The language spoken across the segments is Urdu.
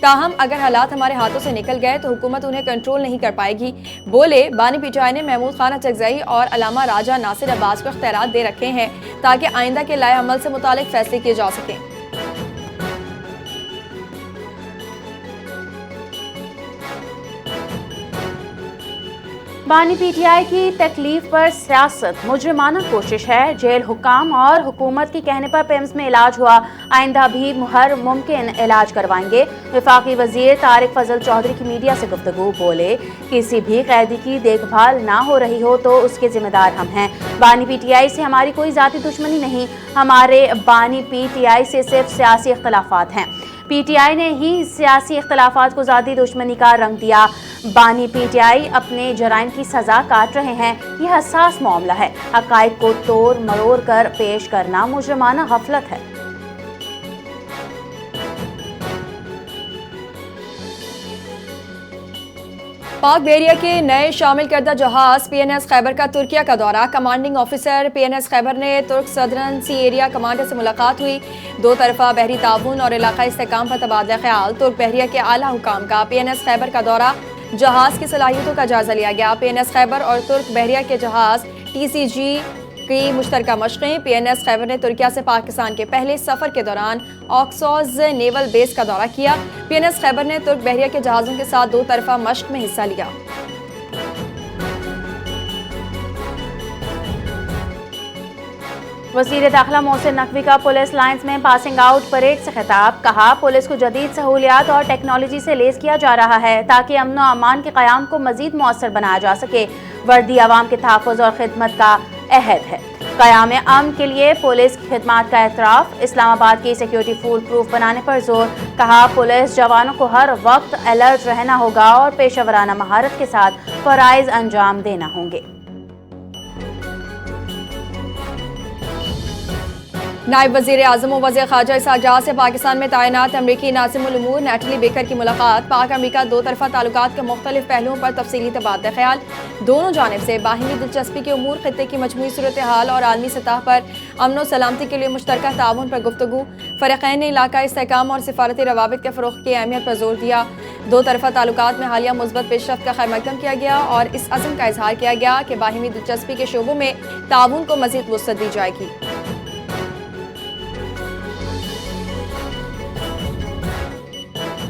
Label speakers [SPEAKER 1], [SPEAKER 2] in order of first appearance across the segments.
[SPEAKER 1] تاہم اگر حالات ہمارے ہاتھوں سے نکل گئے تو حکومت انہیں کنٹرول نہیں کر پائے گی، بولے۔ بانی پی ٹی آئی نے محمود خان اچکزئی اور علامہ راجہ ناصر عباس کو اختیارات دے رکھے ہیں تاکہ آئندہ کے لائحہ عمل سے متعلق فیصلے کیے جا سکیں۔
[SPEAKER 2] بانی پی ٹی آئی کی تکلیف پر سیاست مجرمانہ کوشش ہے۔ جیل حکام اور حکومت کے کہنے پر پیمز میں علاج ہوا، آئندہ بھی ہر ممکن علاج کروائیں گے۔ وفاقی وزیر طارق فضل چودھری کی میڈیا سے گفتگو، بولے کسی بھی قیدی کی دیکھ بھال نہ ہو رہی ہو تو اس کے ذمہ دار ہم ہیں۔ بانی پی ٹی آئی سے ہماری کوئی ذاتی دشمنی نہیں، ہمارے بانی پی ٹی آئی سے صرف سیاسی اختلافات ہیں۔ پی ٹی آئی نے ہی سیاسی اختلافات کو ذاتی دشمنی کا رنگ دیا۔ بانی پی ٹی آئی اپنے جرائم کی سزا کاٹ رہے ہیں، یہ حساس معاملہ ہے۔ حقائق کو توڑ مروڑ کر پیش کرنا مجرمانہ غفلت ہے۔
[SPEAKER 1] پاک بحریہ کے نئے شامل کردہ جہاز پی این ایس خیبر کا ترکیہ کا دورہ، commanding officer P N S Khyber نے ترک صدرن سی ایریا کمانڈر سے ملاقات ہوئی، دو طرفہ بحری تعاون اور علاقائی استحکام پر تبادلہ خیال۔ ترک بحریہ کے اعلیٰ حکام کا پی این ایس خیبر کا دورہ، جہاز کی صلاحیتوں کا جائزہ لیا گیا۔ پی این ایس خیبر اور ترک بحریہ کے جہاز ٹی سی جی کی مشترکہ مشقیں۔ پی این ایس خیبر نے ترکیہ سے پاکستان کے پہلے سفر کے دوران آکسوز نیول بیس کا دورہ کیا۔ پی این ایس خیبر نے ترک بحریہ کے جہازوں کے ساتھ دو طرفہ مشق میں حصہ لیا۔
[SPEAKER 2] وزیر داخلہ محسن نقوی کا پولیس لائنز میں پاسنگ آؤٹ پریڈ سے خطاب، کہا پولیس کو جدید سہولیات اور ٹیکنالوجی سے لیس کیا جا رہا ہے تاکہ امن و امان کے قیام کو مزید مؤثر بنایا جا سکے۔ وردی عوام کے تحفظ اور خدمت کا عہد ہے، قیام امن کے لیے پولیس کی خدمات کا اعتراف۔ اسلام آباد کی سیکیورٹی فول پروف بنانے پر زور، کہا پولیس جوانوں کو ہر وقت الرٹ رہنا ہوگا اور پیشہ ورانہ مہارت کے ساتھ فرائض انجام دینا ہوں گے۔
[SPEAKER 1] نائب وزیر اعظم و وزیر خارجہ اسحاق ڈار سے پاکستان میں تعینات امریکی ناظم الامور نیٹلی بیکر کی ملاقات۔ پاک امریکہ دو طرفہ تعلقات کے مختلف پہلوؤں پر تفصیلی تبادلہ خیال، دونوں جانب سے باہمی دلچسپی کے امور، خطے کی مجموعی صورتحال اور عالمی سطح پر امن و سلامتی کے لیے مشترکہ تعاون پر گفتگو۔ فریقین نے علاقائی استحکام اور سفارتی روابط کے فروغ کی اہمیت پر زور دیا۔ دو طرفہ تعلقات میں حالیہ مثبت پیش رفت کا خیر مقدم کیا گیا اور اس عزم کا اظہار کیا گیا کہ باہمی دلچسپی کے شعبوں میں تعاون کو مزید وسعت دی جائے گی۔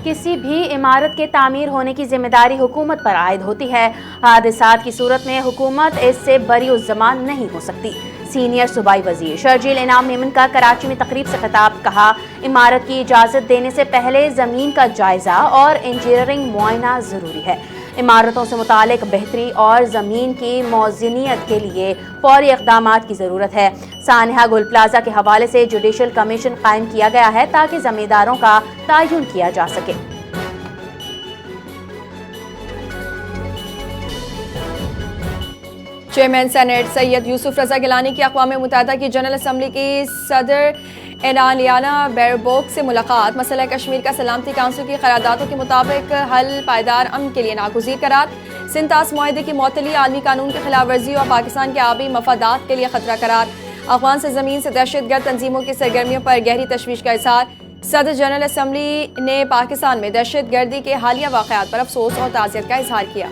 [SPEAKER 2] کسی بھی عمارت کے تعمیر ہونے کی ذمہ داری حکومت پر عائد ہوتی ہے، حادثات کی صورت میں حکومت اس سے بری الزمان نہیں ہو سکتی۔ سینئر صوبائی وزیر شرجیل انعام میمن کا کراچی میں تقریب سے خطاب، کہا عمارت کی اجازت دینے سے پہلے زمین کا جائزہ اور انجینئرنگ معائنہ ضروری ہے۔ عمارتوں سے متعلق بہتری اور زمین کی موزونیت کے لیے فوری اقدامات کی ضرورت ہے۔ سانحہ گل پلازہ کے حوالے سے جوڈیشل کمیشن قائم کیا گیا ہے تاکہ زمینداروں کا تعین کیا جا سکے۔
[SPEAKER 1] چیئرمین سینیٹ سید یوسف رضا گیلانی کی اقوام متحدہ کی جنرل اسمبلی کی صدر انالیانا بیربوک سے ملاقات۔ مسئلہ کشمیر کا سلامتی کونسل کی قراردادوں کے مطابق حل پائیدار امن کے لیے ناگزیر قرار۔ سنتاس معاہدے کی معطلی عالمی قانون کی خلاف ورزی اور پاکستان کے آبی مفادات کے لیے خطرہ قرار۔ افغان سے زمین سے دہشت گرد تنظیموں کی سرگرمیوں پر گہری تشویش کا اظہار۔ صدر جنرل اسمبلی نے پاکستان میں دہشت گردی کے حالیہ واقعات پر افسوس اور تعزیت کا اظہار کیا۔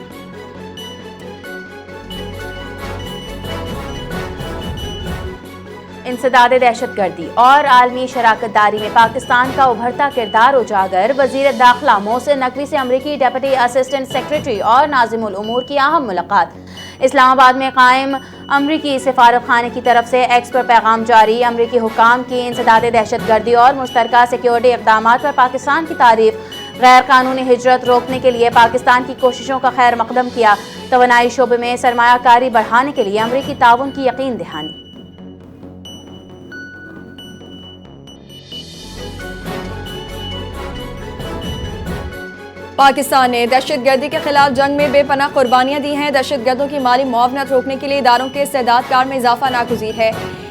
[SPEAKER 2] انسداد دہشت گردی اور عالمی شراکت داری میں پاکستان کا ابھرتا کردار اجاگر۔ وزیر داخلہ محسن نقوی سے امریکی ڈپٹی اسسٹنٹ سیکرٹری اور ناظم الامور کی اہم ملاقات۔ اسلام آباد میں قائم امریکی سفارت خانے کی طرف سے ایکس پر پیغام جاری، امریکی حکام کی انسداد دہشت گردی اور مشترکہ سیکیورٹی اقدامات پر پاکستان کی تعریف۔ غیر قانونی ہجرت روکنے کے لیے پاکستان کی کوششوں کا خیر مقدم کیا۔ توانائی شعبے میں سرمایہ کاری بڑھانے کے لیے امریکی تعاون کی یقین دہانی۔
[SPEAKER 1] پاکستان نے دہشت گردی کے خلاف جنگ میں بے پناہ قربانیاں دی ہیں، دہشت گردوں کی مالی معاونت روکنے کے لیے اداروں کے استعداد کار میں اضافہ ناگزیر ہے۔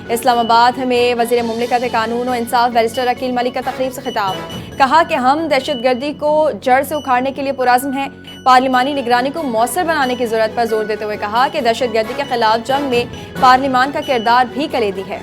[SPEAKER 1] اسلام آباد میں وزیر مملکت قانون و انصاف بیرسٹر عقیل ملک کا تقریب سے خطاب، کہا کہ ہم دہشت گردی کو جڑ سے اکھاڑنے کے لیے پرعزم ہیں۔ پارلیمانی نگرانی کو مؤثر بنانے کی ضرورت پر زور دیتے ہوئے کہا کہ دہشت گردی کے خلاف جنگ میں پارلیمان کا کردار بھی کلیدی ہے۔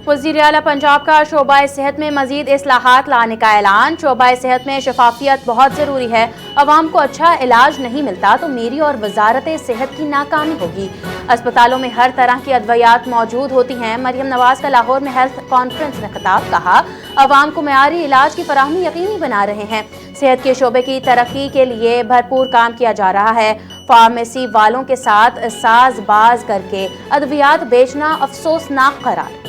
[SPEAKER 2] وزیر اعلیٰ پنجاب کا شعبہ صحت میں مزید اصلاحات لانے کا اعلان۔ شعبہ صحت میں شفافیت بہت ضروری ہے، عوام کو اچھا علاج نہیں ملتا تو میری اور وزارت صحت کی ناکامی ہوگی۔ اسپتالوں میں ہر طرح کی ادویات موجود ہوتی ہیں۔ مریم نواز کا لاہور میں ہیلتھ کانفرنس میں خطاب، کہا عوام کو معیاری علاج کی فراہمی یقینی بنا رہے ہیں۔ صحت کے شعبے کی ترقی کے لیے بھرپور کام کیا جا رہا ہے۔ فارمیسی والوں کے ساتھ ساز باز کر کے ادویات بیچنا افسوسناک قرار۔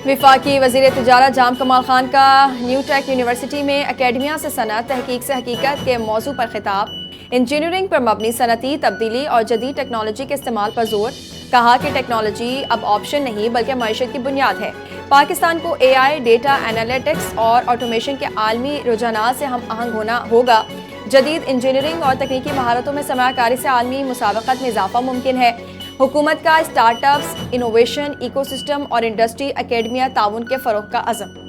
[SPEAKER 1] وفاقی وزیر تجارت جام کمال خان کا نیو ٹیک یونیورسٹی میں اکیڈمیا سے صنعت، تحقیق سے حقیقت کے موضوع پر خطاب۔ انجینئرنگ پر مبنی صنعتی تبدیلی اور جدید ٹیکنالوجی کے استعمال پر زور، کہا کہ ٹیکنالوجی اب آپشن نہیں بلکہ معیشت کی بنیاد ہے۔ پاکستان کو اے آئی، ڈیٹا انالیٹکس اور آٹومیشن کے عالمی رجحانات سے ہم آہنگ ہونا ہوگا۔ جدید انجینئرنگ اور تکنیکی مہارتوں میں سرمایہ کاری سے عالمی مسابقت میں اضافہ ممکن ہے۔ حکومت کا startups, innovation, ecosystem اور انڈسٹری اکیڈمیا تعاون کے فروغ کا عزم۔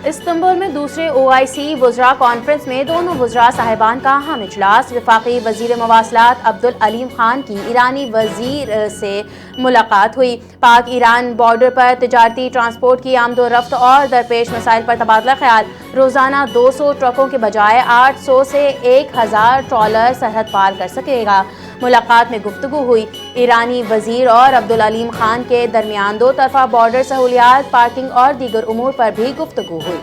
[SPEAKER 2] استنبول میں دوسرے OIC وزراء کانفرنس میں دونوں وزراء صاحبان کا اہم اجلاس۔ وفاقی وزیر مواصلات عبدالعلیم خان کی ایرانی وزیر سے ملاقات ہوئی۔ پاک ایران بارڈر پر تجارتی ٹرانسپورٹ کی آمد و رفت اور درپیش مسائل پر تبادلہ خیال۔ روزانہ 200 ٹرکوں کے بجائے 800 سے 1000 ٹرالر سرحد پار کر سکے گا۔ ملاقات میں گفتگو ہوئی۔ ایرانی وزیر اور عبدالعلیم خان کے درمیان دو طرفہ بارڈر سہولیات، پارکنگ اور دیگر امور پر بھی گفتگو ہوئی۔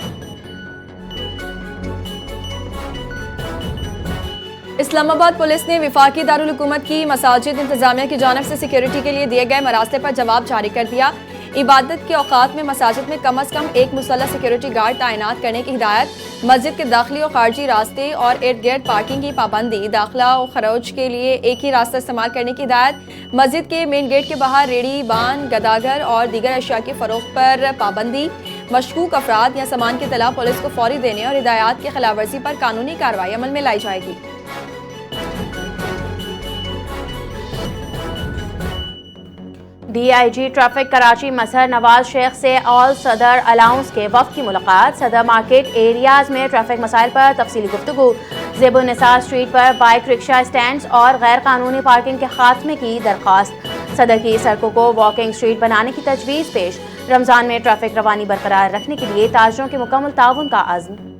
[SPEAKER 1] اسلام آباد پولیس نے وفاقی دارالحکومت کی مساجد انتظامیہ کی جانب سے سیکیورٹی کے لیے دیے گئے مراسلے پر جواب جاری کر دیا۔ عبادت کے اوقات میں مساجد میں کم از کم ایک مسلح سیکیورٹی گارڈ تعینات کرنے کی ہدایت۔ مسجد کے داخلی اور خارجی راستے اور ارد گرد پارکنگ کی پابندی۔ داخلہ و خروج کے لیے ایک ہی راستہ استعمال کرنے کی ہدایت۔ مسجد کے مین گیٹ کے باہر ریڑھی، بان، گداگر اور دیگر اشیاء کی فروخت پر پابندی۔ مشکوک افراد یا سامان کی اطلاع پولیس کو فوری دینے اور ہدایات کی خلاف ورزی پر قانونی کارروائی عمل میں لائی جائے گی۔
[SPEAKER 2] DIG ٹریفک کراچی مظہر نواز شیخ سے آل صدر الاؤنس کے وفد کی ملاقات۔ صدر مارکیٹ ایریاز میں ٹریفک مسائل پر تفصیلی گفتگو۔ زیب النثار اسٹریٹ پر بائک رکشہ اسٹینڈز اور غیر قانونی پارکنگ کے خاتمے کی درخواست۔ صدر کی سڑکوں کو واکنگ اسٹریٹ بنانے کی تجویز پیش۔ رمضان میں ٹریفک روانی برقرار رکھنے کے لیے تاجروں کے مکمل تعاون کا عزم۔